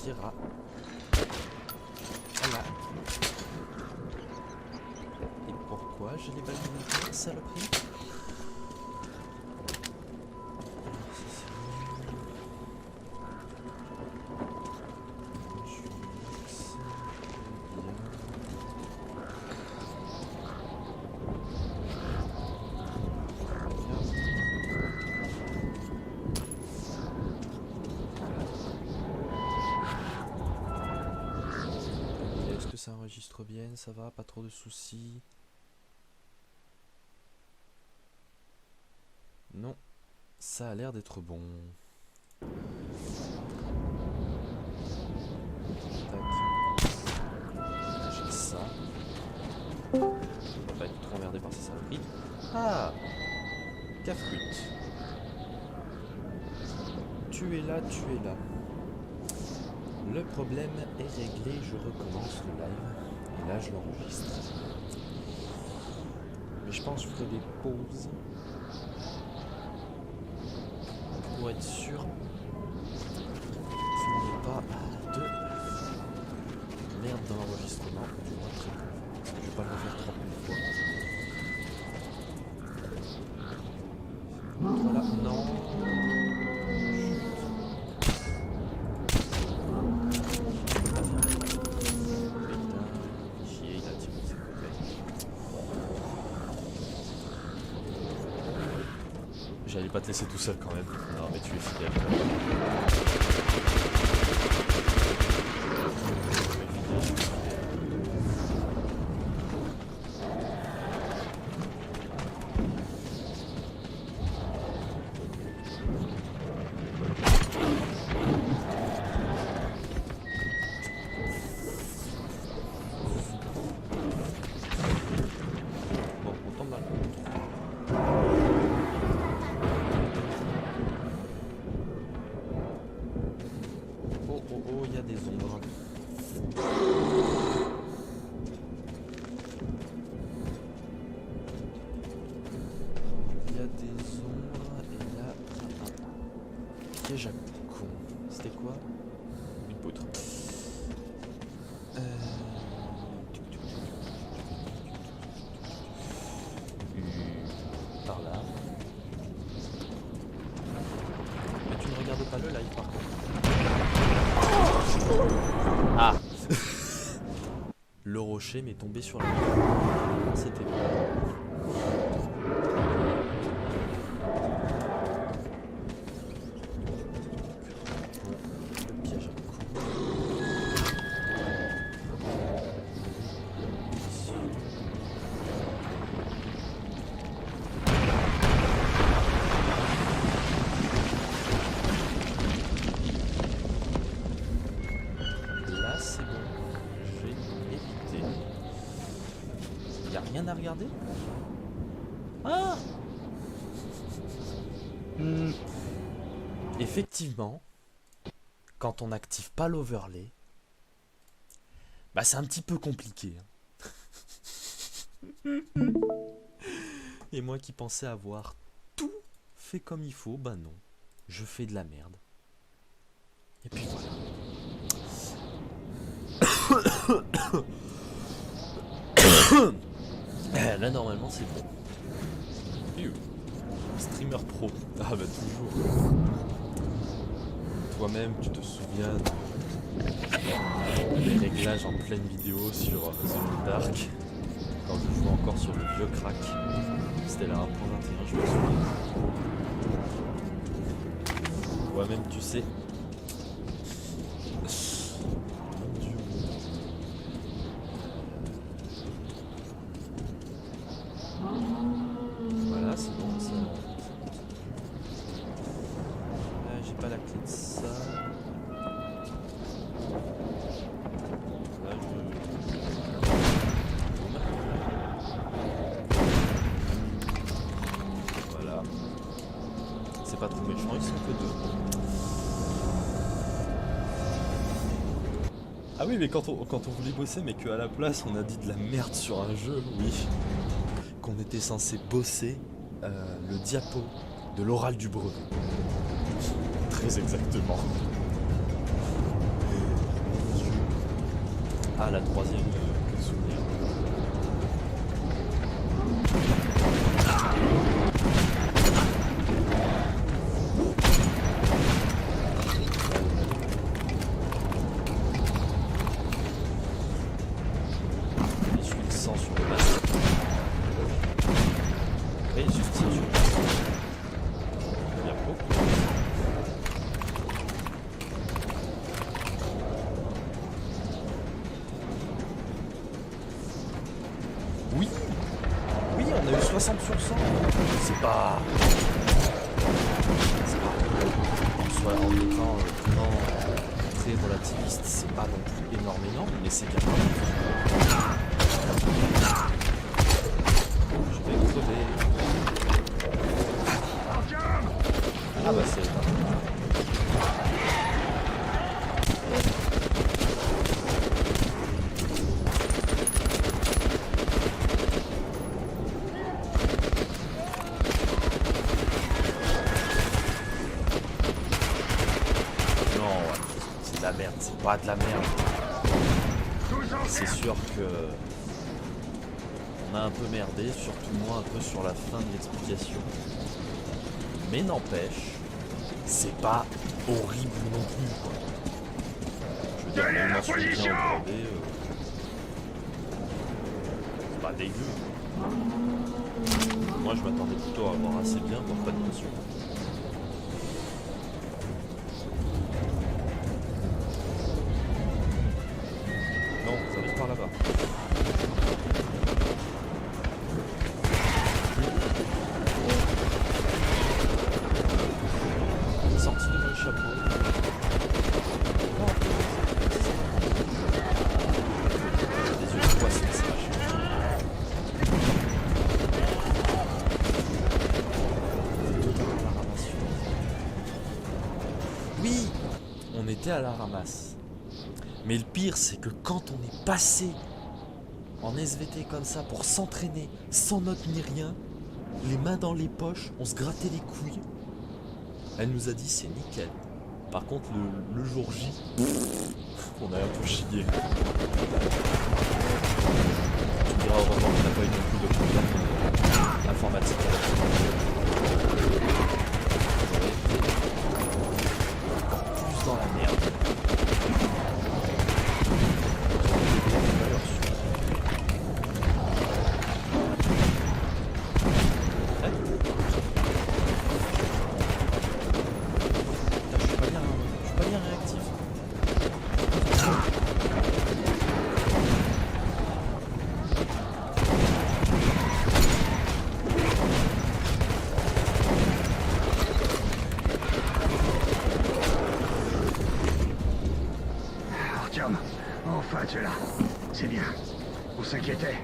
réussir à... Voilà. Et pourquoi j'ai les balles de saloperie? Ça enregistre bien, ça va, pas trop de soucis. Non, ça a l'air d'être bon. Tac. J'ai ça. On va pas être trop emmerdé par ces saloperies. Ah, Cafruit. Tu es là, tu es là. Le problème est réglé, je recommence le live. Et là, je l'enregistre. Mais je pense que je ferai des pauses. Pour être sûr qu'il n'y ait pas de merde dans l'enregistrement. Du moins très peu. Parce que je vais pas le refaire 30 000 fois. Voilà, non. J'allais pas te laisser tout seul quand même. Non mais tu es fidèle. Bon, on tombe là. Oh, il y a des ombres. Il y a des ombres et là... Piège à con. C'était quoi? Une poutre. Par là. Mais tu ne regardes pas le live par contre. Ah. Le rocher m'est tombé sur la main. C'était bon. Le piège à coup. Là c'est bon. J'ai évité. Y a rien à regarder? Ah! Effectivement, quand on n'active pas l'overlay, bah c'est un petit peu compliqué. Et moi qui pensais avoir tout fait comme il faut, bah non. Je fais de la merde. Et puis voilà. Là normalement c'est bon. Streamer pro. Ah bah toujours. Toi-même tu te souviens des réglages en pleine vidéo sur The Dark. Quand je jouais encore sur le vieux crack. C'était la 1.21 je me souviens. Toi-même tu sais. Mon Dieu. Voilà, c'est bon ça. J'ai pas la clé de ça. Là voilà. C'est pas trop méchant, ils sont que deux. Ah oui, mais quand on voulait bosser, mais qu'à la place on a dit de la merde sur un jeu, oui. Qu'on était censé bosser le diapo de l'oral du brevet. Très exactement. Ah, la troisième, quel souvenir. Essuie le sang sur le masque. Et substitue. Bien beau. Oui, oui, on a eu 60 sur 100. C'est pas... Soit en étant très relativiste, c'est pas non plus énorme, mais c'est bien. Je vais crever. Ah bah c'est... C'est de la merde, c'est pas de la merde. C'est sûr que on a un peu merdé, surtout moi un peu sur la fin de l'explication. Mais n'empêche, c'est pas horrible non plus, quoi. Je veux dire, on a une mention bien entendée, c'est pas dégueu. Moi je m'attendais plutôt à avoir assez bien pour pas de mention. Non, ça arrive par là-bas. Sorti de mon chapeau. Des yeux de poisson, c'est vachement. Oui, on était à la ramasse. Mais le pire, c'est que quand on est passé en SVT comme ça pour s'entraîner, sans note ni rien, les mains dans les poches, on se grattait les couilles. Elle nous a dit c'est nickel. Par contre, le jour J, on a un peu chié. Tu me diras heureusement qu'on n'a pas eu non plus de problème informatique. Plus dans la merde. Enfin, tu es là. C'est bien. On s'inquiétait.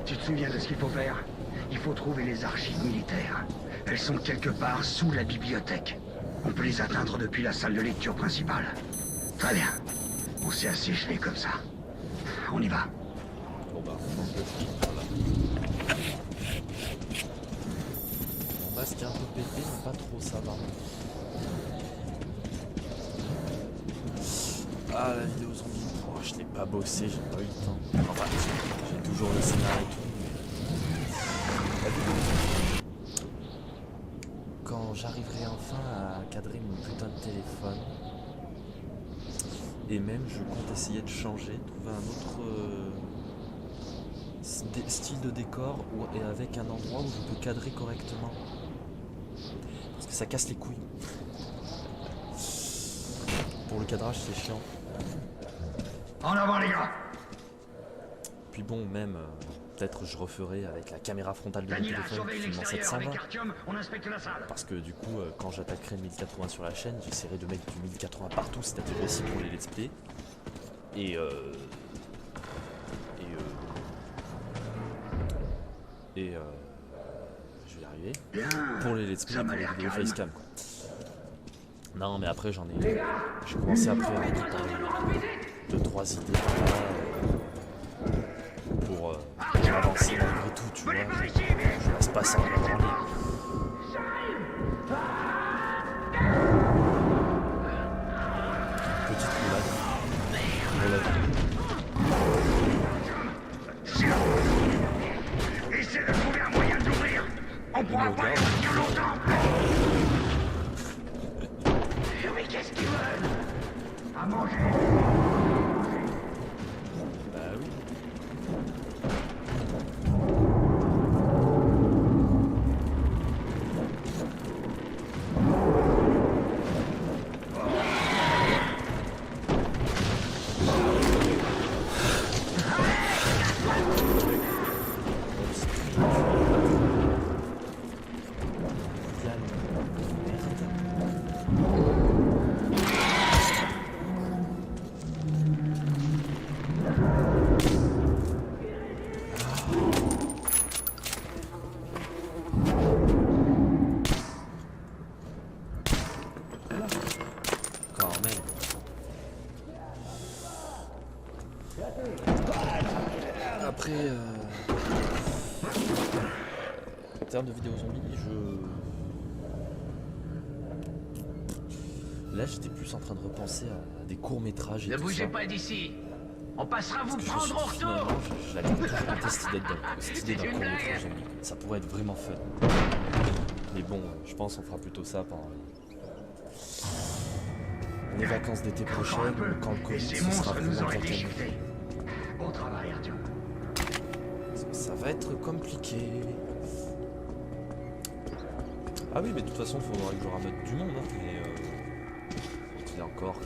Tu te souviens de ce qu'il faut faire? Il faut trouver les archives militaires. Elles sont quelque part sous la bibliothèque. On peut les atteindre depuis la salle de lecture principale. Très bien. On s'est assez gelé comme ça. On y va. Bon bah, on change de fil, voilà. Mon masque est un peu pété, mais pas trop, ça va. Ah, la vidéo zombie. Oh, je l'ai pas bossé, j'ai pas eu le temps. Enfin, j'ai toujours le scénario et tout, mais... La vidéo. Quand j'arriverai enfin à cadrer mon putain de téléphone, et même je compte essayer de changer, trouver un autre style de décor et avec un endroit où je peux cadrer correctement. Parce que ça casse les couilles. Pour le cadrage, c'est chiant. En avant, les gars! Puis bon, même, peut-être je referai avec la caméra frontale de mon Daniela, téléphone surveille filmant l'extérieur. Avec 720. Artyom, on inspecte la salle. Parce que du coup, quand j'attaquerai le 1080 sur la chaîne, j'essaierai de mettre du 1080 partout, c'est-à-dire aussi pour les let's play. Et je vais y arriver. Bien. Pour les let's play, Ça m'a pour les l'air vidéos calme. facecam, quoi. Non, mais après, j'en ai... J'ai commencé à préparer 2-3 idées pour avancer malgré tout, tu vois. Je reste pas sans rien branler. Petite roulade. pas les regarde. retenir longtemps. Mais qu'est-ce qu'ils veulent? À manger. Bah oui. Quand même. Après, en termes de vidéos zombies, là, j'étais plus en train de repenser à des courts-métrages et Ne tout bougez ça. pas d'ici. On passera vous Parce que prendre au finalement, retour. je l'avais toujours tenté cette idée d'un court-métrage zombie. Ça pourrait être vraiment fun. Mais bon, je pense qu'on fera plutôt ça pendant les vacances d'été Encore un prochaines, peu, quand le et Covid ces se sera monstres nous vraiment auraient terminé. déchiquetés. Bon travail, Artyom. Ça va être compliqué. Ah oui, mais de toute façon, il faudra que je ramène du monde. Hein, mais il y a encore.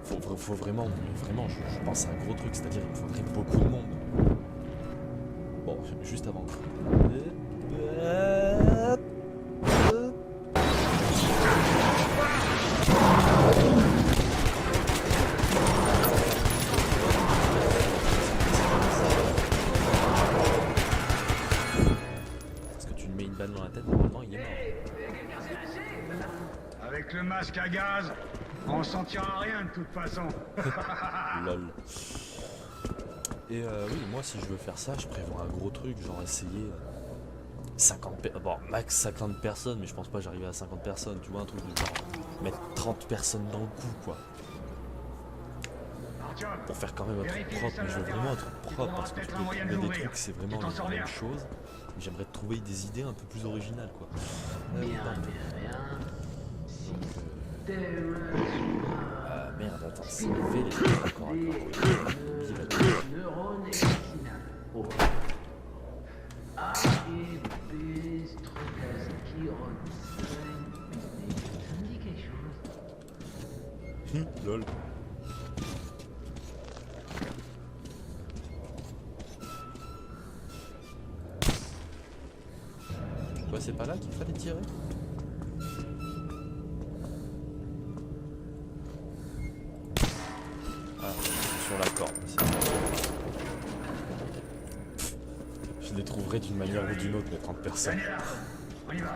Faut vraiment, je pense à un gros truc, c'est-à-dire il me faudrait beaucoup de monde. Bon, juste avant. Parce que tu lui mets une balle dans la tête, normalement il est mort. Avec le masque à gaz, on sentira rien de toute façon. Lol. Et oui, moi si je veux faire ça, je prévois un gros truc, genre essayer 50 bon, max 50 personnes, mais je pense pas que j'arrive à 50 personnes, tu vois, un truc de genre mettre 30 personnes dans le coup, quoi. Artyom, Pour faire quand même un truc propre, mais je veux vraiment un truc propre, parce que tu peux trouver des trucs, c'est vraiment la même chose. Mais j'aimerais trouver des idées un peu plus originales, quoi. Merde, attends, c'est levé les trucs encore. Neurone épinal. Oh. A, E, B, Strogaski, ça me dit quelque chose. Lol. Quoi, c'est pas là qu'il fallait tirer? Ah, sur la corde. Je les trouverai d'une manière ou d'une autre, les 30 personnes. on y va.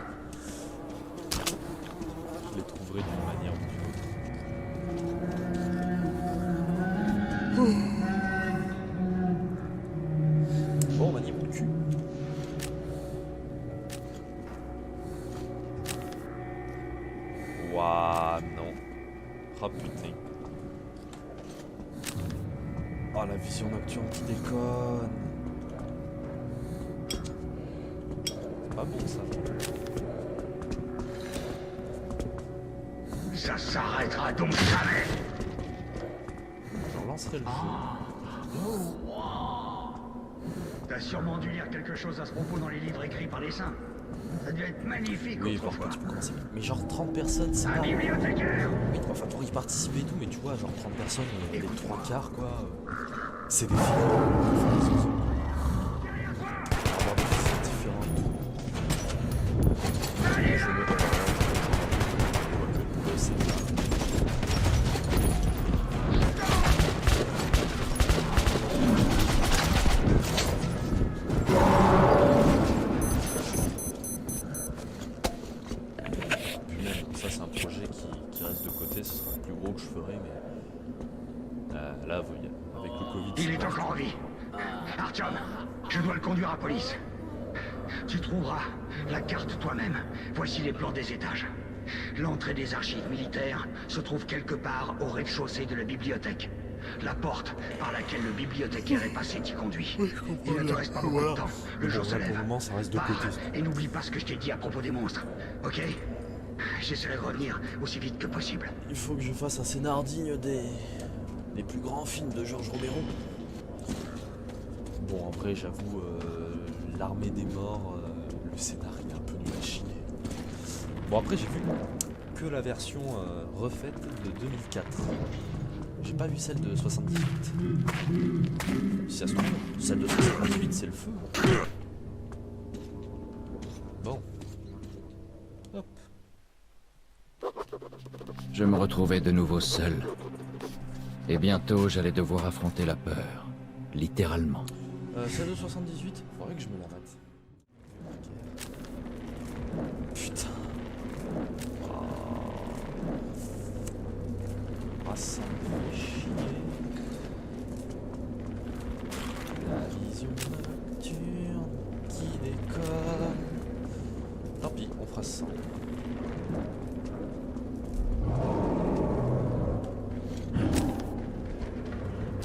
Je les trouverai d'une manière ou d'une autre. Bon, manier mon cul. Ouah, non. Oh putain. Oh, la vision nocturne qui déconne. C'est pas bon ça. Ça s'arrêtera donc jamais. Je relancerai le jeu. T'as sûrement dû lire quelque chose à ce propos dans les livres écrits par les saints. Ça a dû être magnifique Oui, autrefois. parfois tu peux commencer. Mais genre 30 personnes, c'est Un pas. bibliothécaire. Oui, enfin pour y participer et tout, mais tu vois, genre 30 personnes, les 3 quarts quoi. C'est des films. Enfin, avoir des films différents et tout. Allez, Je me c'est puis même, ça c'est un projet qui reste de côté, ce sera le plus gros que je ferai, mais là, avec le Covid, il est encore en vie. Artyom, je dois le conduire à police. Tu trouveras la carte toi-même. Voici les plans des étages. L'entrée des archives militaires se trouve quelque part au rez-de-chaussée de la bibliothèque. La porte par laquelle le bibliothécaire est passé t'y conduit. Il ne te reste pas beaucoup de temps. Le jour se Pour le lève. moment, ça reste de Pars, côté. et n'oublie pas ce que je t'ai dit à propos des monstres, ok? J'essaierai de revenir aussi vite que possible. Il faut que je fasse un scénar digne des plus grands films de Georges Romero. Bon, après, j'avoue, l'armée des morts, le scénario est un peu nul à chier. Bon, après, j'ai vu que la version refaite de 2004. J'ai pas vu celle de 78. Si ça se trouve, celle de 78, c'est le feu. Bon. Hop. Je me retrouvais de nouveau seul. Et bientôt, j'allais devoir affronter la peur. Littéralement. Celle de 78, faudrait que je me la mate. Ok. Putain. Ah, ça me fait chier. La vision nocturne qui déconne. Tant pis, on fera ça.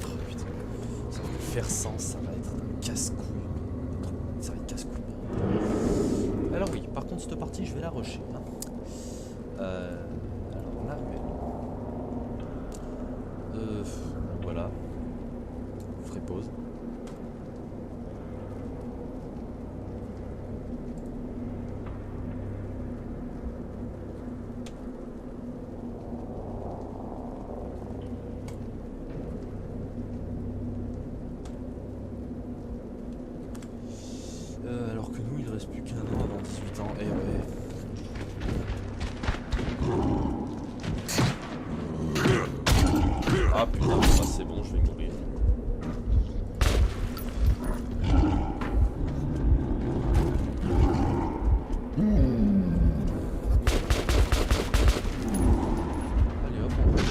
Oh putain, ça va faire sens, ça va être un casse-couille. Ça va être casse-couille. Alors oui, par contre cette partie je vais la rusher. Hein. Alors l'armée. Voilà. Je ferai pause. Alors que nous, il reste plus qu'un an avant 18 ans. Eh ouais. Ah putain, ah, c'est bon, je vais mourir. Allez hop, on va.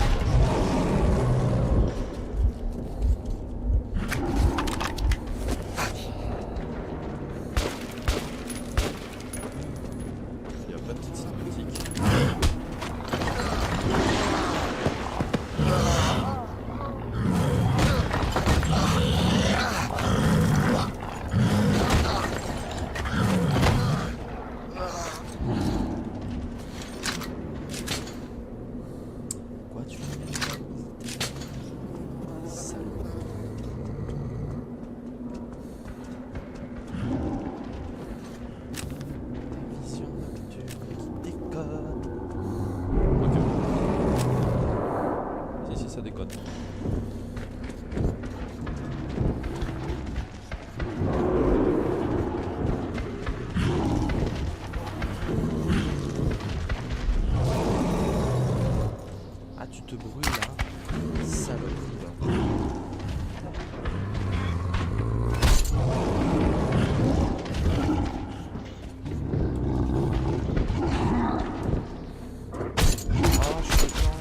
Il y a pas de petite cinématique. Quoi tu fais? Salaud. Ta vision nocturne qui déconne. Ok. Si, ça déconne. Ah, tu te brûles là, saloperie là. Ah, je suis content.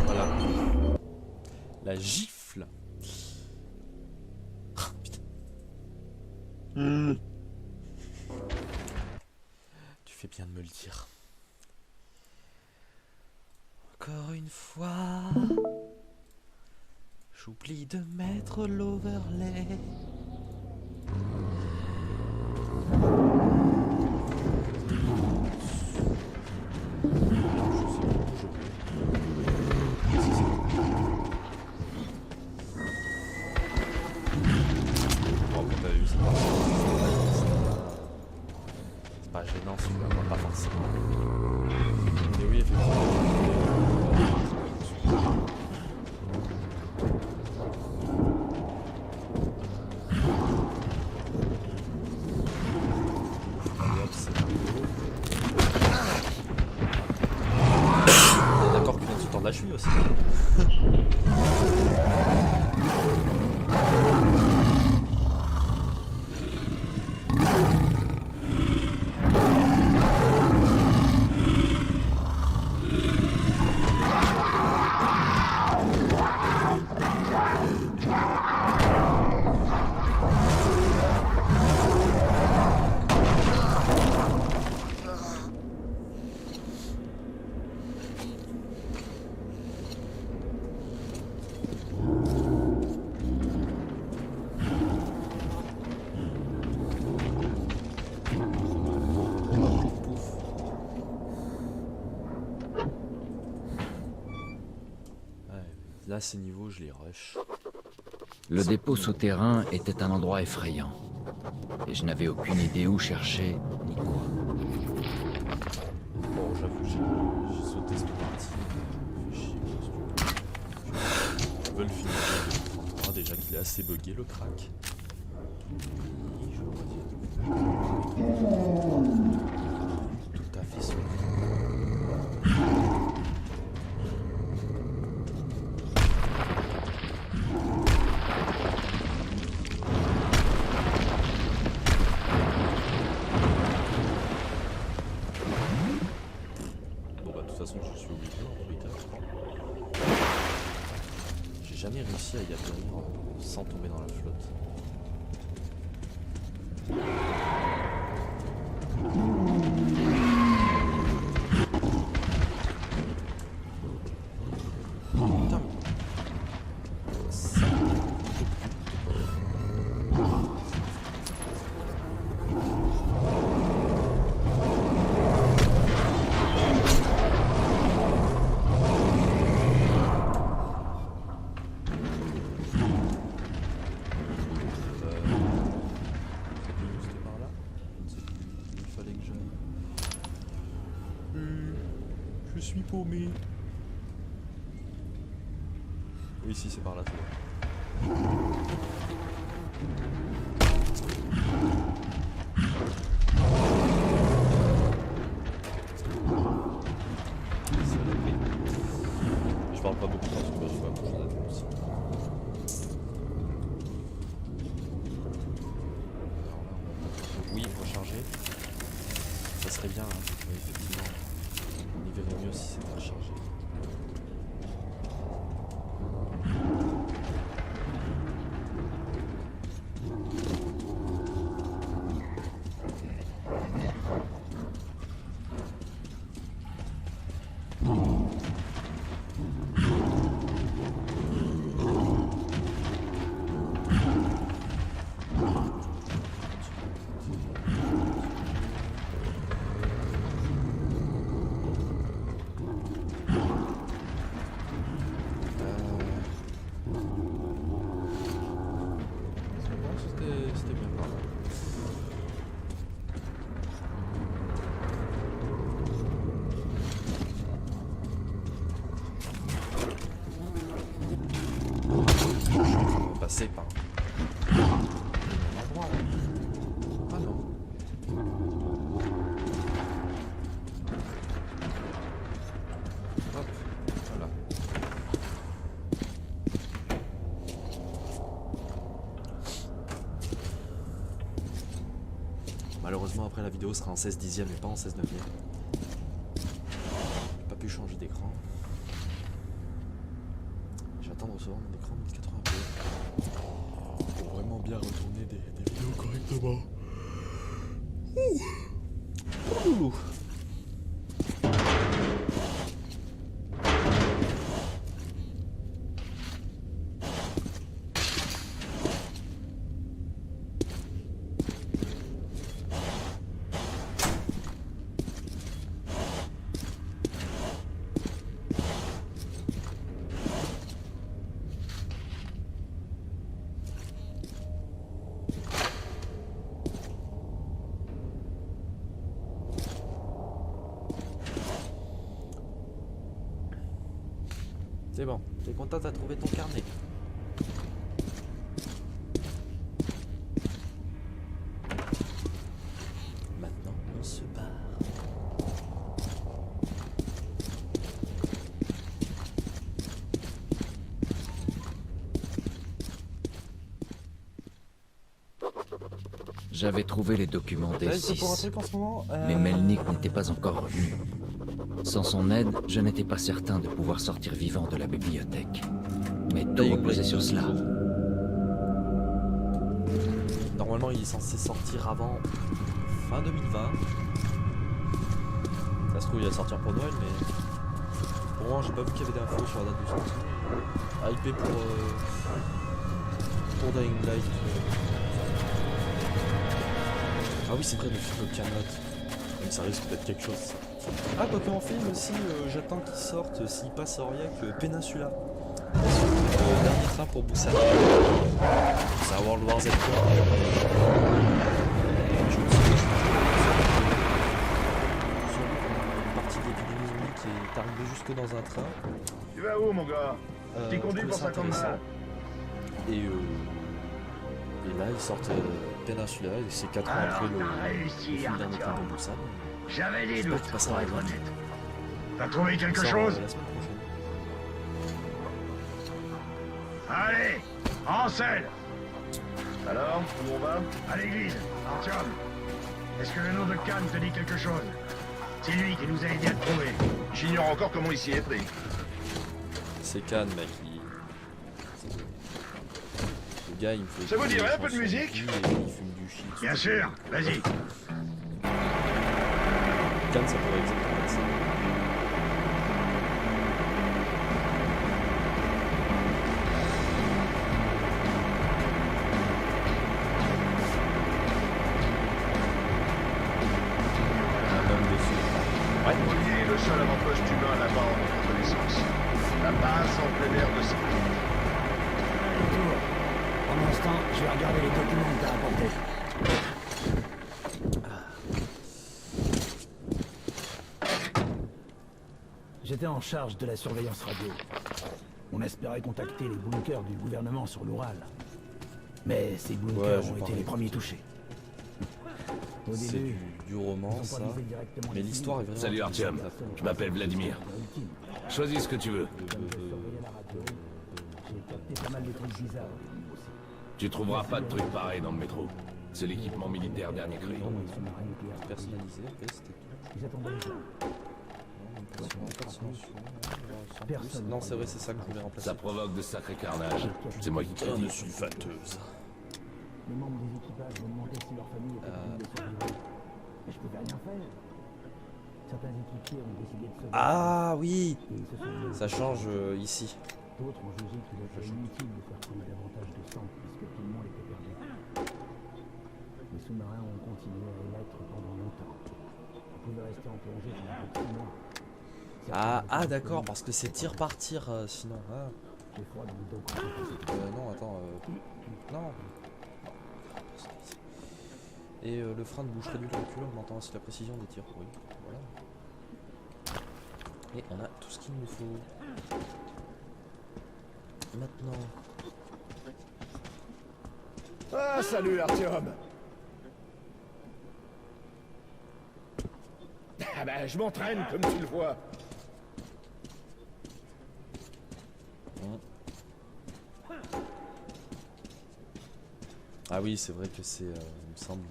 Voilà. La gifle. Ah, putain. Tu fais bien de me le dire. Encore une fois, j'oublie de mettre l'overlay. Bon, après t'avais vu, c'est pas gênant, celui-là, moi, pas forcément. Mais oui, effectivement. Allez, hop, c'est rigolo. On est d'accord qu'il vient de se tordre la cheville aussi. là, ces niveaux, je les rush. Le dépôt souterrain était un endroit effrayant. Et je n'avais aucune idée où chercher, ni quoi. Bon, j'avoue, j'ai sauté cette partie. Fait chier, je veux le finir le 33, déjà qu'il est assez bugué, le crack. Et je vois tout à fait sauté. Je suis obligé en tous les cas. J'ai jamais réussi à y atterrir sans tomber dans la flotte. Putain. Ça. Je suis paumé. Oui, si, c'est par là, c'est bon. Je parle pas beaucoup parce que je vois beaucoup de choses aussi. Oui, recharger. Ça serait bien, hein. Oui, effectivement. On y verrait mieux si c'était rechargé. C'était bien par là. On va passer par un endroit là. Ah non. Hop, voilà. Malheureusement après la vidéo sera en 16 dixième et pas en 16 neuvième. J'ai pas pu changer d'écran. Je vais attendre de recevoir mon écran 1080p pour vraiment bien retourner des vidéos correctement. Ouh. C'est bon, t'es content, t'as trouvé ton carnet. Maintenant, on se barre. J'avais trouvé les documents des C'est pour un 6, truc en ce moment. mais Melnik n'était pas encore revenu. Sans son aide, je n'étais pas certain de pouvoir sortir vivant de la bibliothèque. Mais tout reposait sur cela. Normalement, il est censé sortir avant fin 2020. Ça se trouve, il va sortir pour Noël, mais pour moi, j'ai pas vu qu'il y avait d'infos sur la date de sortie. Hypé pour Dying Light. Ah oui, c'est vrai, le film Camelot. Mais ça risque d'être quelque chose. Ah, quoi qu'en film aussi, j'attends qu'il sorte, s'il passe à Aurillac, Peninsula. train pour Busan. C'est un World War Z. Je me souviens, une partie d'épidémie zombie qui est arrivée jusque dans un train. Tu vas où, mon gars? Tu Je conduis trouvais pour ça 50 intéressant. balles. Et là, ils sortent Peninsula, et c'est 4 ans Alors, après le t'as réussi, film d'un été Artyom. de Busan. J'avais des J'espère doutes, qu'il passera pour à être la honnête. T'as trouvé quelque Il sort, chose? la semaine prochaine. Allez, en selle. Alors, où on va? À l'église, Artyom. Est-ce que le nom de Khan te dit quelque chose? C'est lui qui nous a aidé à te trouver. J'ignore encore comment il s'y est pris. C'est Cannes, mec. Le gars, il me fait. Ça vous dirait un peu de des chansons musique? et il fume du shit. Bien sûr, vas-y. Cannes, ça pourrait exactement être ça. Un homme de feu. Ouais. Olivier est le seul avant-poste humain là-bas en notre connaissance. La base en plein air de ça. Retour. Pendant ce temps, je vais regarder les documents que t'as apportés. J'étais en charge de la surveillance radio. On espérait contacter les bunkers du gouvernement sur l'Oural. Mais ces Ouais, bunkers j'ai ont été parlé. les premiers touchés. Au C'est début, du roman, ils ont ça. pas visé directement Mais les l'histoire est civils. vraiment. Salut Artyom, je m'appelle Vladimir. Choisis ce que tu veux. Comme je surveillais la radio, j'ai capté pas mal de trucs bizarres au début aussi. Tu trouveras pas de trucs pareils dans le métro. C'est l'équipement militaire dernier cri. Les sous-marins nucléaires. Personnalisé, ok, c'était tout. Ils attendaient le plan. Personne. Non, c'est vrai, c'est ça que je voulais remplacer. Ça provoque de sacrés carnages. C'est moi qui te le dis. sulfateuse. Les membres des équipages me demandaient si leur famille était parmi les survivants. Mais je pouvais rien faire. Certains équipiers ont décidé de se battre Ah oui, et ils se sont mis. ça change ici. D'autres ont jugé qu'il était inutile de faire couler davantage de sang puisque tout le monde était perdu. Les sous-marins ont continué à émettre pendant longtemps. Ils pouvaient rester en plongée pendant plus de 6 mois. Ah d'accord, parce que c'est tir par tir sinon. Ah. J'ai froid dans le dos quand Non, attends. Non. Et le frein de bouche réduit le recul, augmentant ainsi la précision des tirs. Oui, voilà. Et on a tout ce qu'il nous faut. Maintenant. Ah, salut Artyom. Ah bah, je m'entraîne comme tu le vois. Ah oui, c'est vrai que c'est, il me semble,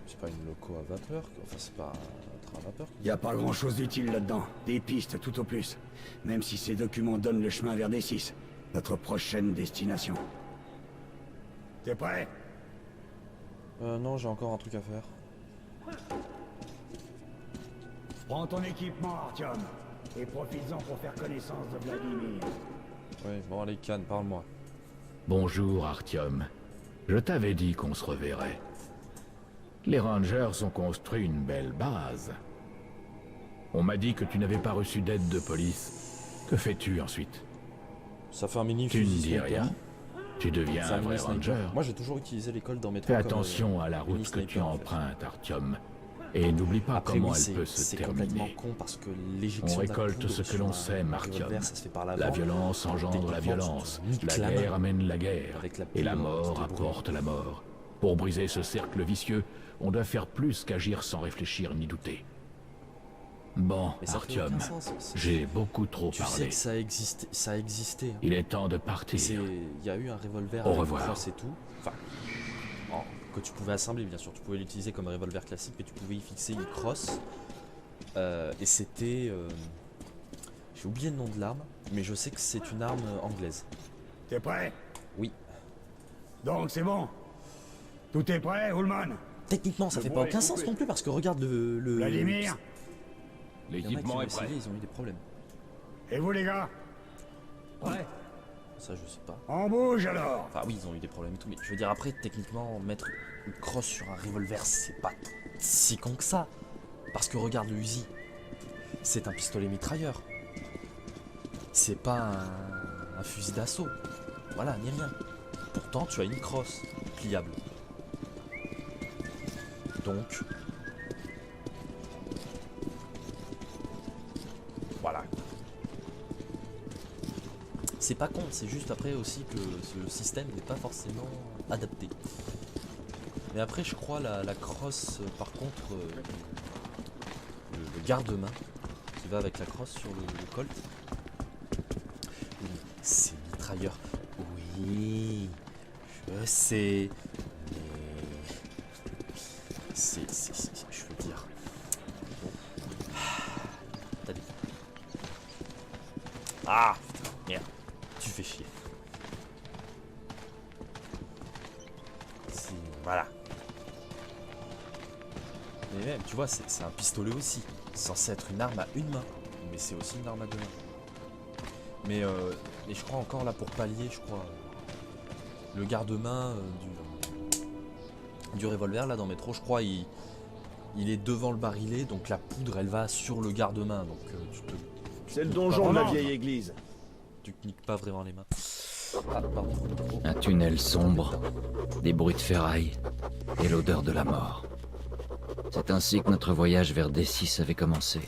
c'est pas une loco à vapeur, enfin c'est pas un train à vapeur. Y a pas grand chose d'utile là-dedans. Des pistes tout au plus. Même si ces documents donnent le chemin vers D6. Notre prochaine destination. T'es prêt? Non, j'ai encore un truc à faire. Prends ton équipement, Artyom. Et profites-en pour faire connaissance de Vladimir. Oui, bon allez, Cannes, parle-moi. Bonjour Artyom. Je t'avais dit qu'on se reverrait. Les Rangers ont construit une belle base. On m'a dit que tu n'avais pas reçu d'aide de police. Que fais-tu ensuite? Ça fait un mini Tu ne fusil dis sniper. rien. Tu deviens C'est un vrai mini ranger. sniper. Moi j'ai toujours utilisé l'école dans mes Fais trucs comme, attention à la mini route que tu sniper, en fait. empruntes, Artyom. Et n'oublie pas Après comment oui, elle peut se c'est complètement terminer. con parce que l'éjection On récolte de la ce poudre que l'on sur sait, un Artyom. revolver, ça se fait par l'avant. La violence engendre la Techniquement, violence. tu te niques La la main. guerre amène la guerre. Avec la Et la poudre, mort tu te débrouilles. apporte la mort. Pour briser ce cercle vicieux, on doit faire plus qu'agir sans réfléchir ni douter. Bon, Mais ça fait Artyom, aucun sens. j'ai beaucoup trop Tu sais parlé. que ça existait. Hein. Il est temps de Et partir. il y a eu un revolver Au avec revoir. crosse et tout. Enfin, que tu pouvais assembler bien sûr. Tu pouvais l'utiliser comme un revolver classique, mais tu pouvais y fixer une crosse. Et c'était... J'ai oublié le nom de l'arme, mais je sais que c'est une arme anglaise. T'es prêt? Oui. Donc c'est bon. Tout est prêt, Ullman? Techniquement, ça fait pas aucun sens non plus, parce que regarde le... Vladimir? Il y en a qui L'équipement ont est prêt. essayé, ils ont eu des problèmes. Et vous les gars? Ouais. Ça, je sais pas. On bouge alors. Enfin, oui, ils ont eu des problèmes et tout, mais je veux dire, après, techniquement, mettre une crosse sur un revolver, c'est pas si con que ça. Parce que regarde le Uzi, c'est un pistolet mitrailleur. C'est pas un fusil d'assaut. Voilà, ni rien. Pourtant, tu as une crosse pliable. Donc... Voilà. C'est pas con, c'est juste après aussi que le système n'est pas forcément adapté. Mais après, je crois la crosse, par contre, le garde-main qui va avec la crosse sur le Colt. Oui, c'est mitrailleur. Oui, je sais. Mais je veux dire. Bon. T'as dit. Ah, putain, merde. Tu fais chier. Voilà. Mais même, tu vois, c'est un pistolet aussi. Censé être une arme à une main. Mais c'est aussi une arme à deux mains. Mais je crois encore là pour pallier, je crois. Le garde-main du revolver là dans Métro, je crois, il est devant le barillet. Donc la poudre, elle va sur le garde-main. Donc C'est le donjon de la vieille église. tu niques pas vraiment les mains. Ah, pardon. Un tunnel sombre, des bruits de ferraille et l'odeur de la mort. C'est ainsi que notre voyage vers D6 avait commencé.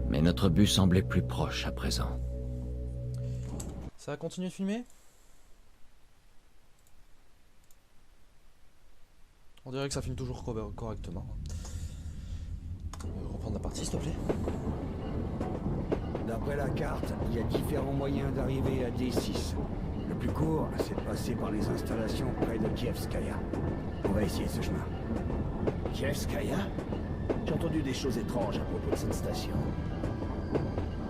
Mais notre but semblait plus proche à présent. Ça va continuer de filmer? On dirait que ça filme toujours correctement. Reprendre la partie, s'il te plaît. D'après la carte, il y a différents moyens d'arriver à D6. Le plus court, c'est de passer par les installations près de Kievskaya. On va essayer ce chemin. Kievskaya? J'ai entendu des choses étranges à propos de cette station.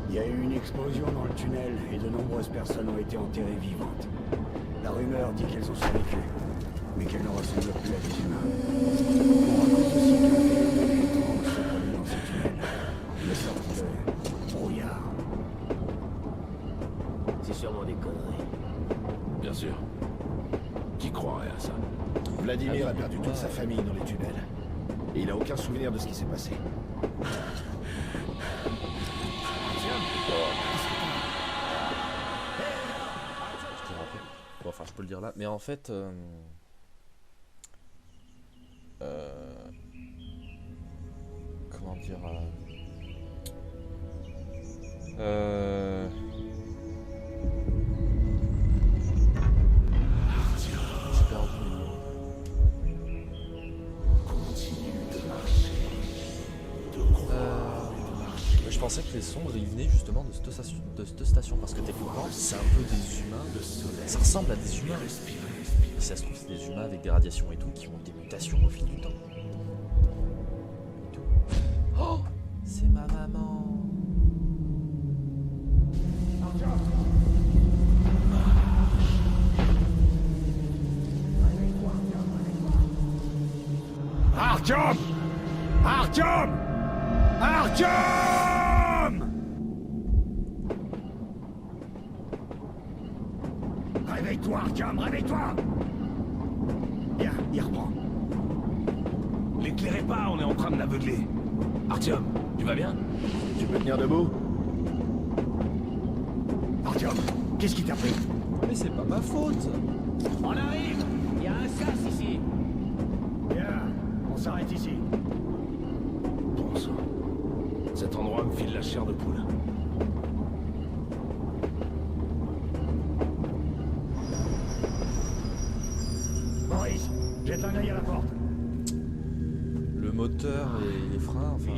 Il y a eu une explosion dans le tunnel et de nombreuses personnes ont été enterrées vivantes. La rumeur dit qu'elles ont survécu, mais qu'elles ne ressemblent plus à des humains. On raconte aussi que des étranges se produisent dans ce tunnel. Une sorte de brouillard. C'est sûrement des conneries. Bien sûr. Qui croirait à ça? Vladimir a perdu toute sa famille dans les tunnels. Et il a aucun souvenir de ce qui s'est passé. Bon, enfin, je peux le dire là, mais en fait, comment dire, j'ai perdu les mots. Je pensais que les sombres ils venaient justement de cette station parce que techniquement c'est un peu des humains, ça ressemble à des humains. Et si ça se trouve c'est des humains avec des radiations et tout qui ont des mutations au fil du temps. Et tout. Oh, c'est ma maman. Artyom! Artyom! Artyom! Réveille-toi, Artyom, réveille-toi! Bien, il reprend. L'éclairez pas, on est en train de l'aveugler. Artyom, tu vas bien? Tu peux tenir debout? Artyom, qu'est-ce qui t'a pris? Mais c'est pas ma faute. On arrive! Il y a un sas ici! Bien, on s'arrête ici. Bon sang. Cet endroit me file la chair de poule. Maurice, jette un œil à la porte. Le moteur et les freins, enfin,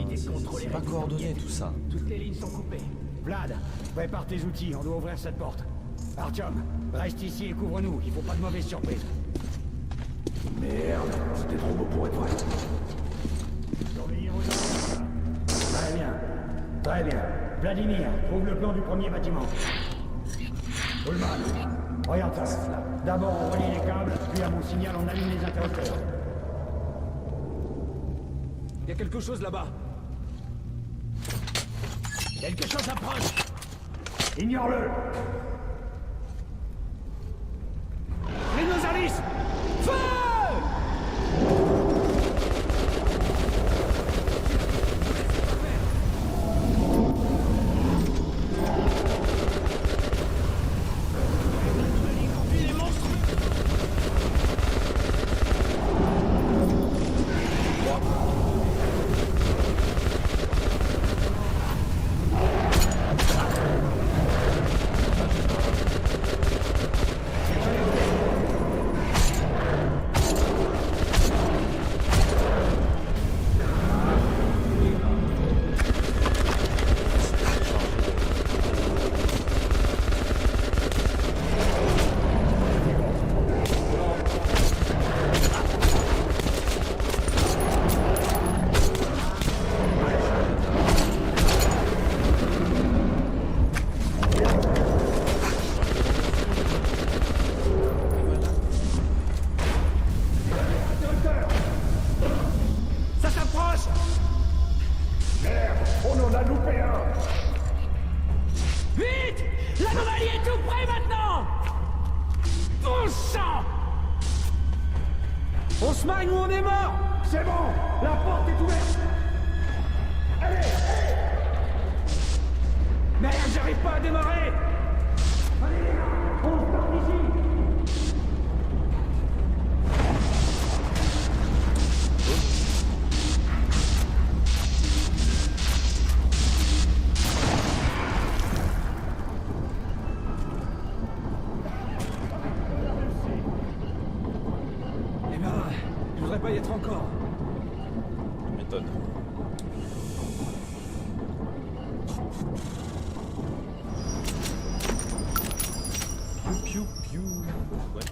c'est pas coordonné tout ça. Toutes les lignes sont coupées. Vlad, prépare tes outils, on doit ouvrir cette porte. Artyom, reste ici et couvre-nous, il faut pas de mauvaises surprises. Merde, c'était trop beau pour être vrai. Surveillez vos ordres. Très bien, très bien. Vladimir, trouve le plan du premier bâtiment. Pullman, regarde ça. D'abord on relie les câbles, puis à mon signal on allume les interrupteurs. Il y a quelque chose là-bas. Quelque chose approche. Ignore-le. Rhinosaurus! Feu! sang! On se magne ou on est mort! C'est bon! La porte est ouverte! Allez! Merde, j'arrive pas à démarrer! Allez les gars! On part d'ici! Eh ben, je voudrais pas y être encore. Tu m'étonnes. Piou, piou, piou. Ouais.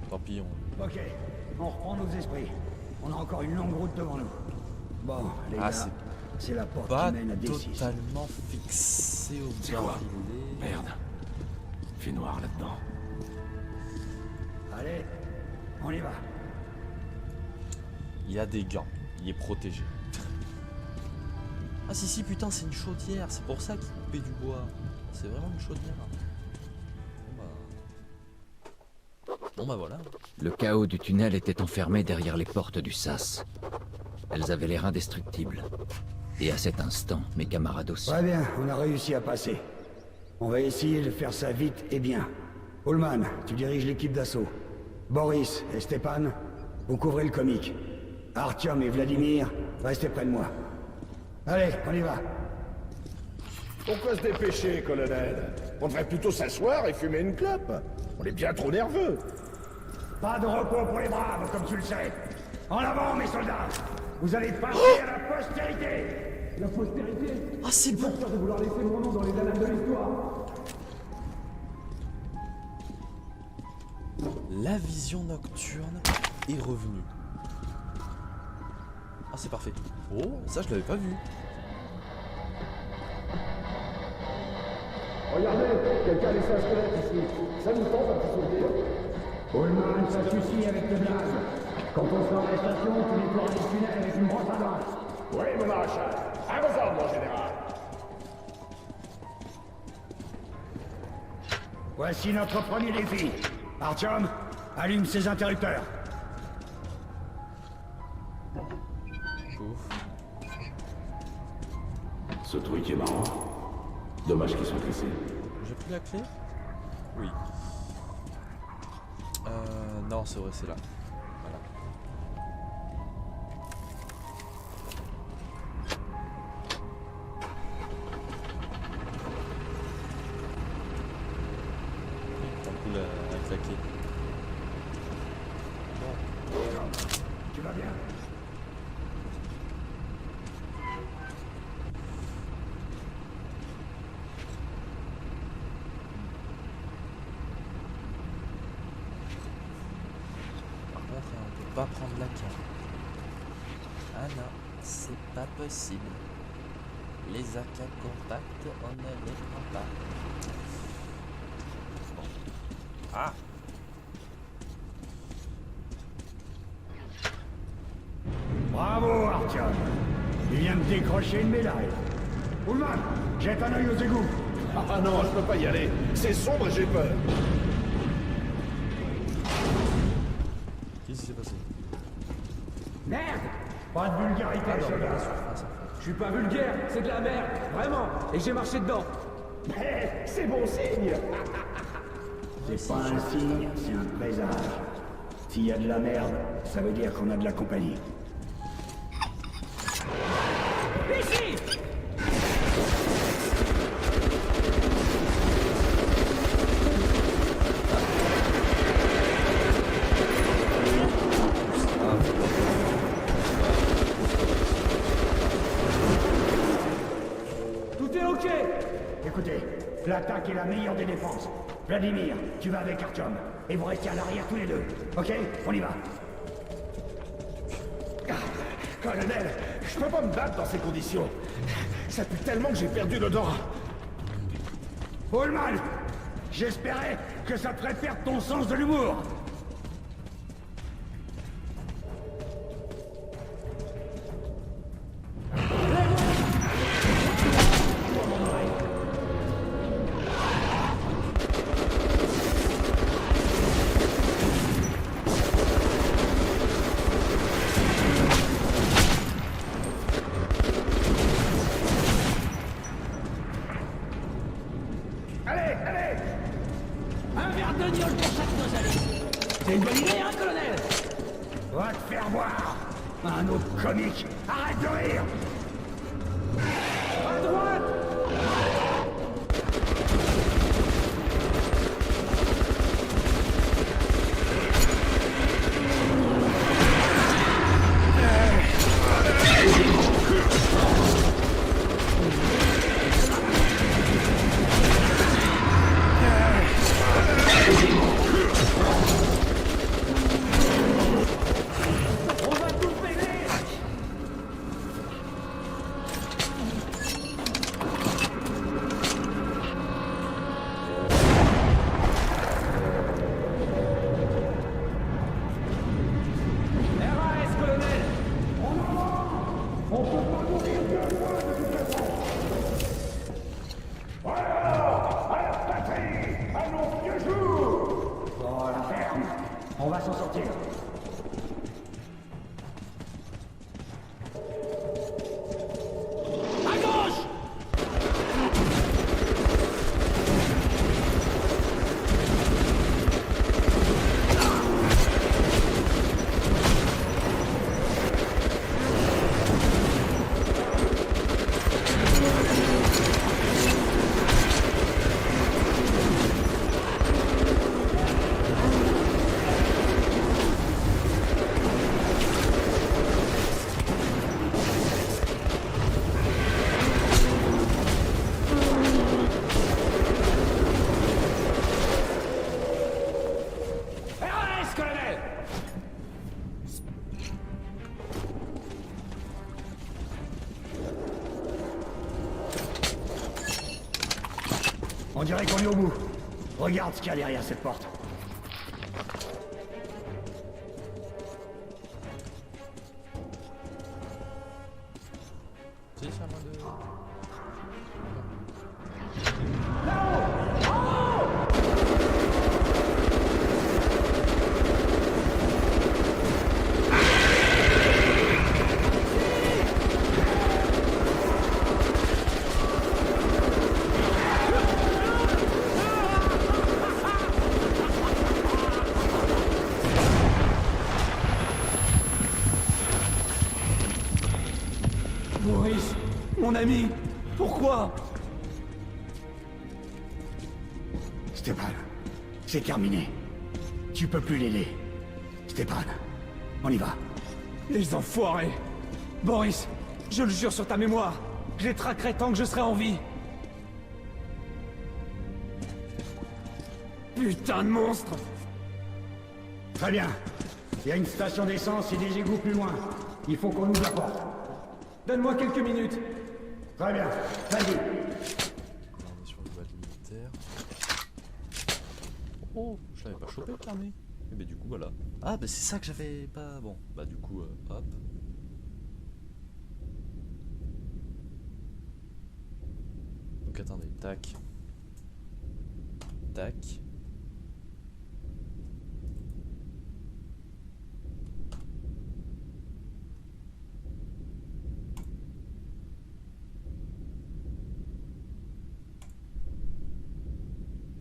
Tant pis, Ok, on reprend nos esprits. On a encore une longue route devant nous. Bon, les Ah, gars, c'est c'est la porte pas qui mène à D6. totalement fixé au C'est quoi? barillet. Merde. Il fait noir là-dedans. Allez, on y va. Il a des gants, il est protégé. Ah si putain c'est une chaudière, c'est pour ça qu'il coupait du bois. C'est vraiment une chaudière. Bon bah voilà. Le chaos du tunnel était enfermé derrière les portes du sas. Elles avaient l'air indestructibles. Et à cet instant, mes camarades aussi. Très bien, on a réussi à passer. On va essayer de faire ça vite et bien. Ullman, tu diriges l'équipe d'assaut. Boris et Stepan, vous couvrez le comique. Artyom et Vladimir, restez près de moi. Allez, on y va. Pourquoi se dépêcher, colonel? On devrait plutôt s'asseoir et fumer une clope. On est bien trop nerveux. Pas de repos pour les braves, comme tu le sais. En avant, mes soldats. Vous allez passer à la postérité. La postérité? Ah c'est bon. De vouloir laisser mon nom dans les annales de l'histoire. La vision nocturne est revenue. Ah c'est parfait. Oh, ça je l'avais pas vu. Regardez, quelqu'un a laissé un squelette ici. Ça nous tente un petit souvenir. Ullman, ça suffit avec le gaz. Quand on sera à la station, tu nettoieras les tunnels avec une brosse à dents. Oui, mon maréchal. À vos ordres, mon général. Voici notre premier défi. Artyom, allume ses interrupteurs. Ouf. Ce truc est marrant. Dommage qu'ils soient cassés. J'ai pris la clé? Oui. Non c'est vrai c'est là. Voilà. T'as cool avec la clé. Tu vas bien? Par contre on peut pas prendre la carte. Ah non, c'est pas possible. Les AK compacts, on ne les prend pas. Bon. Ah! Bravo, Artyom. Il vient de décrocher une médaille. Ullman, jette un œil aux égouts. Ah non, je peux pas y aller. C'est sombre et j'ai peur. Qu'est-ce qui s'est passé? Merde! Pas de vulgarité, soldat. Je suis pas vulgaire, c'est de la merde, vraiment. Et j'ai marché dedans. Mais c'est bon signe. C'est pas un signe, c'est un présage. S'il y a de la merde, ça veut dire qu'on a de la compagnie. Ici! Tout est ok! Écoutez, l'attaque est la meilleure des défenses. Vladimir, tu vas avec Artyom. Et vous restez à l'arrière tous les deux. Ok? On y va. Colonel, je peux pas me battre dans ces conditions. Ça pue tellement que j'ai perdu l'odorat. Ullman, j'espérais que ça te ferait perdre ton sens de l'humour. Un verre de gnôle pour chaque nausée. C'est une bonne idée, hein, colonel? Va te faire voir. Un autre comique. Arrête de rire. À droite! RAS, colonel! Allons, vieux jour. Oh, la ferme. On va s'en sortir. À gauche! RAS, colonel! On dirait qu'on est au bout. Regarde ce qu'il y a derrière cette porte. Si, c'est à moi de... Maurice, mon ami, pourquoi? Stépan, c'est terminé. Tu peux plus l'aider. Stépan, on y va. Les enfoirés! Boris, je le jure sur ta mémoire, je les traquerai tant que je serai en vie. Putain de monstre! Très bien. Il y a une station d'essence et des égouts plus loin. Il faut qu'on ouvre la porte. Donne-moi quelques minutes. Très bien. Vas-y. Là, on est sur le bas militaire. Oh, je l'avais pas chopé le carnet. Et bah du coup voilà. Ah bah c'est ça que j'avais pas... Bon, bah du coup, hop. Donc attendez, tac. Tac.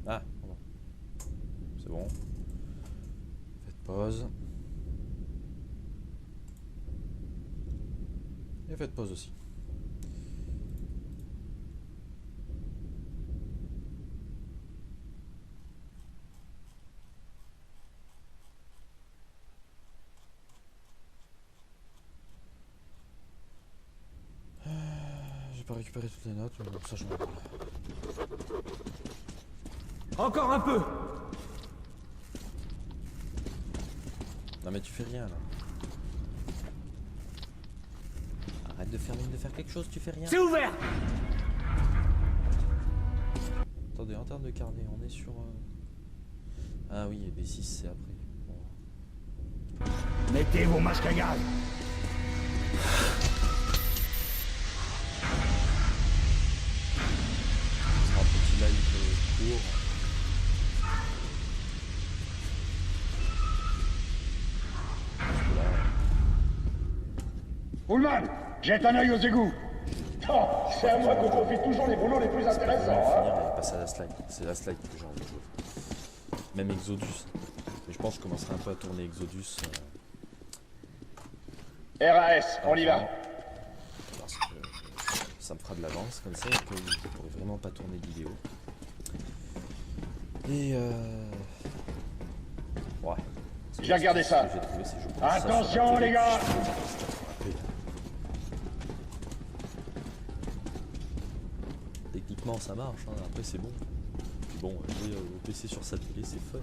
Ah, pardon. C'est bon. Faites pause. Et faites pause aussi. J'ai pas récupéré toutes les notes, donc ça je m'en parle. Encore un peu! Non mais tu fais rien là. Arrête de faire mine de faire quelque chose, tu fais rien. C'est ouvert! Attendez, en termes de carnet, on est sur... Ah oui, et B6 c'est après. Bon. Mettez vos masques à gaz. Ce sera un petit live court. Pullman, jette un œil aux égouts. Oh, c'est à moi qu'on confie toujours les boulots les plus C'est pas intéressants. vraiment Hein. finir et passer à la slide. C'est la slide que j'ai envie de jouer. Même Exodus. Mais je pense que je commencerai un peu à tourner Exodus. RAS, on y va. Parce que ça me fera de l'avance comme ça et que je pourrai vraiment pas tourner de vidéo. Et ouais. J'ai regardé ça. Ce que j'ai trouvé, c'est que je pose ça Attention, sur la télé, les gars. je peux frapper. Techniquement ça marche, hein. Après c'est bon. Puis bon, jouer au PC sur sa télé c'est fun.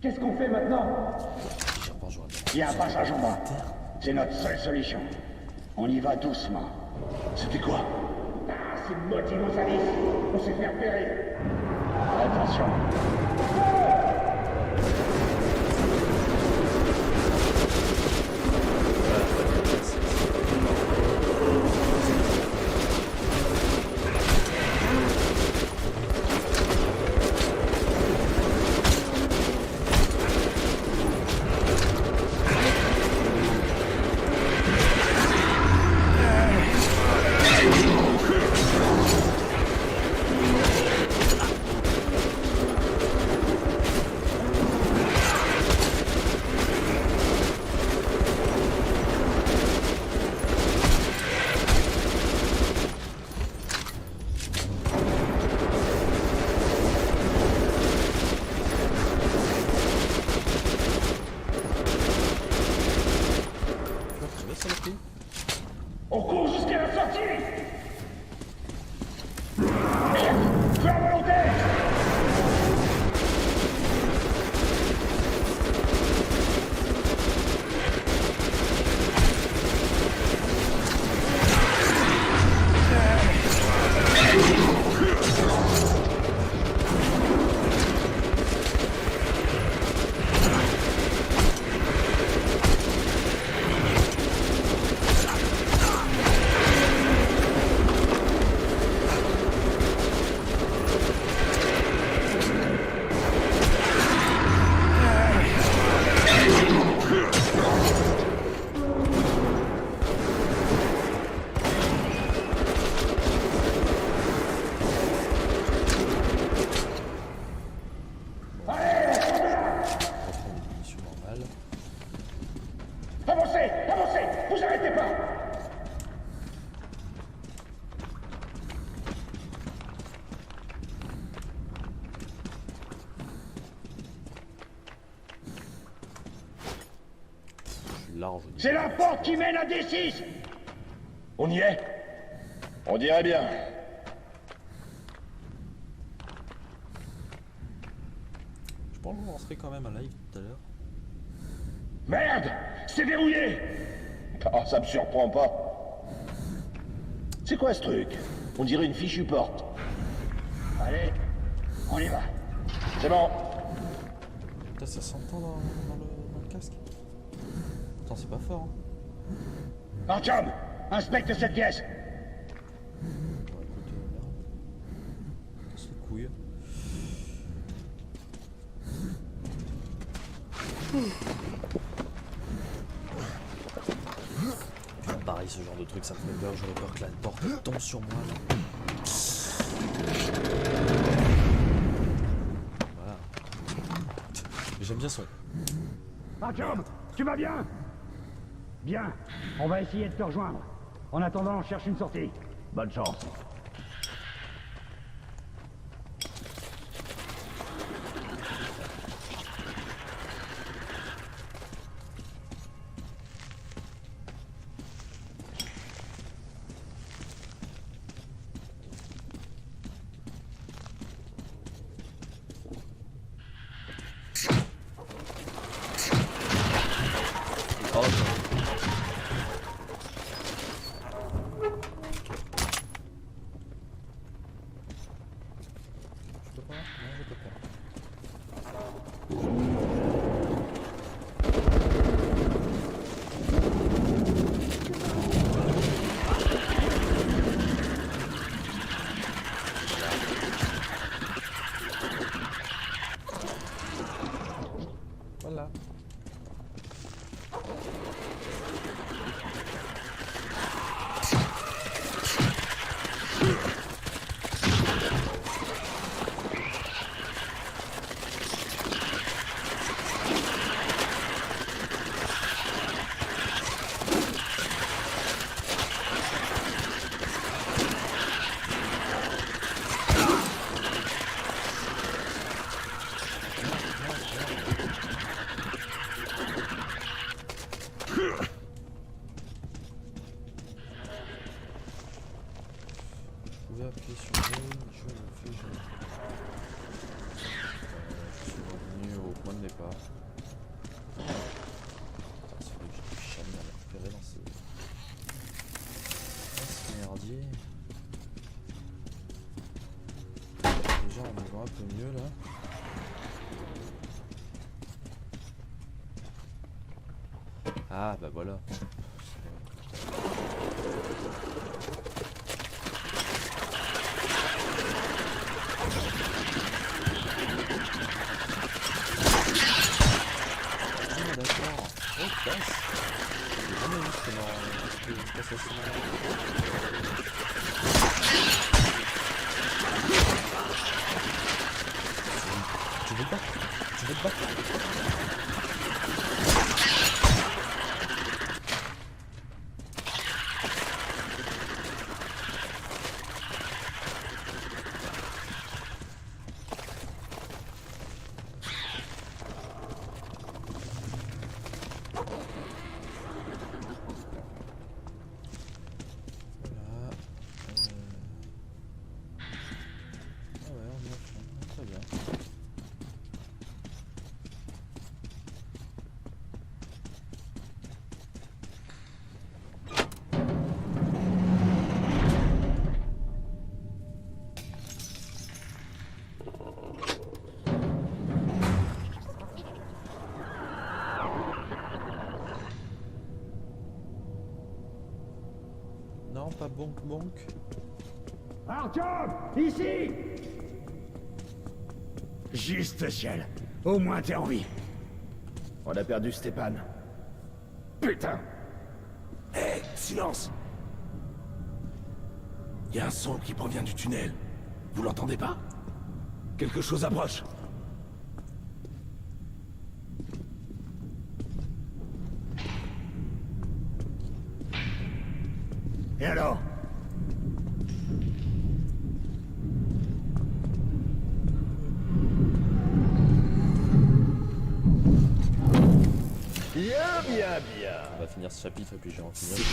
Qu'est-ce qu'on fait maintenant? Il y a un passage en bas. C'est notre seule solution. On y va doucement. C'était quoi? Ah, c'est une motive aux alices. On s'est fait repérer. Attention. On court jusqu'à la sortie. Merde, feu involontaire. Avancez, avancez, vous arrêtez pas. Large. C'est la porte qui mène à D6. On y est? On dirait bien. Je pense qu'on lancerait quand même un live tout à l'heure. Merde, c'est verrouillé. Oh, ça me surprend pas. C'est quoi ce truc? On dirait une fichue porte. Allez, on y va. C'est bon. Putain, ça s'entend dans le casque. Attends, c'est pas fort. Hein. Artyom, inspecte cette pièce. Bon, écoute, merde. Casse les couilles. Pareil, ce genre de truc, ça me fait peur. J'aurais peur que la porte tombe sur moi. Là. Voilà. J'aime bien son. Artyom, tu vas bien? Bien. On va essayer de te rejoindre. En attendant, on cherche une sortie. Bonne chance. Oh, je peux pas? Non, je peux pas. Voilà. Vous pouvez appuyer sur B, je le fais jamais. Je suis revenu au point de départ. C'est vrai que j'ai jamais à récupérer dans ce merdier. Déjà on y va un peu mieux là. Ah bah voilà. D'accord. Oh, classe. J'ai jamais vu ce Tu veux te battre? Tu veux te battre? Non, pas bonk bonk. Artyom, ici! Juste ciel. Au moins t'es en vie. On a perdu Stepan. Putain! Hé, silence! Il y a un son qui provient du tunnel. Vous l'entendez pas? Quelque chose approche. Et alors? On va finir ce chapitre et puis j'ai envie de finir.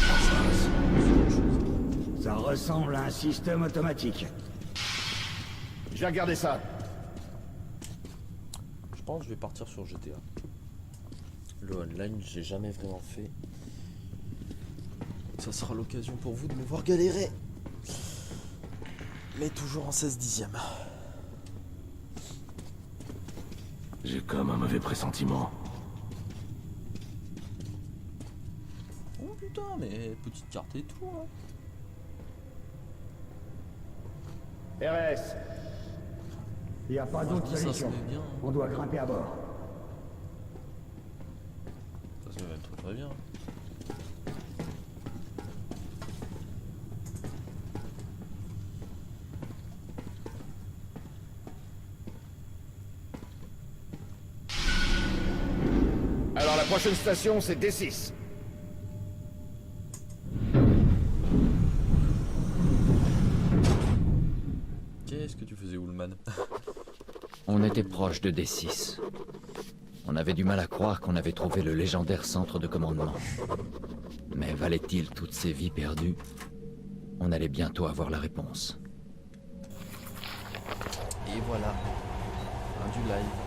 Ça ressemble à un système automatique. Je vais regarder ça. Je pense que je vais partir sur GTA. Le online, j'ai jamais vraiment fait. Ça sera l'occasion pour vous de me voir galérer. Mais toujours en 16/10. J'ai comme un mauvais pressentiment. Oh putain, mais petite carte et tout. Hein. RS. Il n'y a pas d'autre Ça se solution. met bien. On doit grimper à bord. Ça se met même très bien. Alors la prochaine station, c'est D6. Qu'est-ce que tu faisais, Ullman? On était proche de D6. On avait du mal à croire qu'on avait trouvé le légendaire centre de commandement. Mais valait-il toutes ces vies perdues? On allait bientôt avoir la réponse. Et voilà. Un du live.